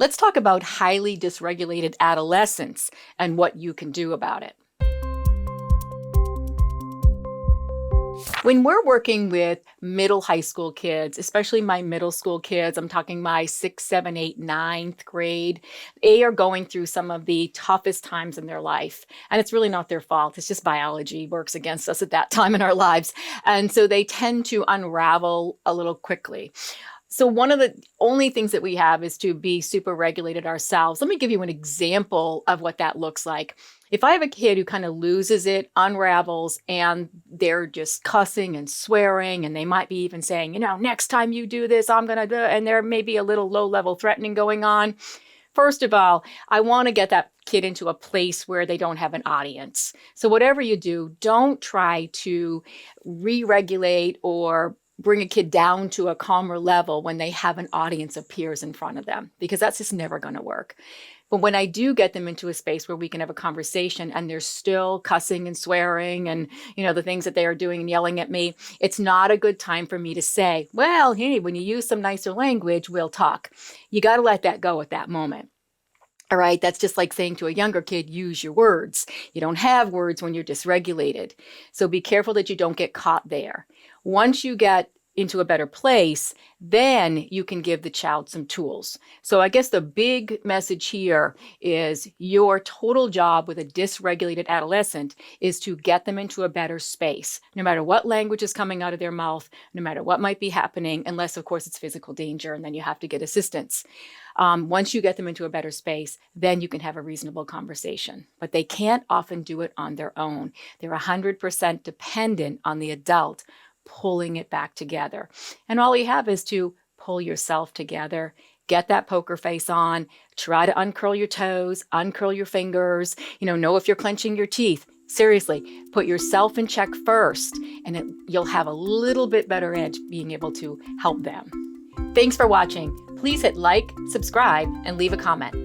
Let's talk about highly dysregulated adolescents and what you can do about it. When we're working with middle high school kids, especially my middle school kids, I'm talking my 6th, 7th, 8th, 9th grade, they are going through some of the toughest times in their life. And it's really not their fault. It's just biology works against us at that time in our lives. And so they tend to unravel a little quickly. So one of the only things that we have is to be super regulated ourselves. Let me give you an example of what that looks like. If I have a kid who kind of loses it, unravels, and they're just cussing and swearing, and they might be even saying, next time you do this, I'm going to do it, and there may be a little low-level threatening going on. First of all, I want to get that kid into a place where they don't have an audience. So whatever you do, don't try to re-regulate or bring a kid down to a calmer level when they have an audience of peers in front of them, because that's just never going to work. But when I do get them into a space where we can have a conversation and they're still cussing and swearing and, the things that they are doing and yelling at me, it's not a good time for me to say, well, hey, when you use some nicer language, we'll talk. You got to let that go at that moment. All right, that's just like saying to a younger kid, use your words. You don't have words when you're dysregulated. So be careful that you don't get caught there. Once you get into a better place, then you can give the child some tools. So I guess the big message here is your total job with a dysregulated adolescent is to get them into a better space, no matter what language is coming out of their mouth, no matter what might be happening, unless, of course, it's physical danger, and then you have to get assistance. Once you get them into a better space, then you can have a reasonable conversation. But they can't often do it on their own. They're 100% dependent on the adult pulling it back together. And all you have is to pull yourself together, get that poker face on, try to uncurl your toes, uncurl your fingers, know if you're clenching your teeth. Seriously, put yourself in check first, and you'll have a little bit better edge being able to help them. Thanks for watching. Please hit like, subscribe, and leave a comment.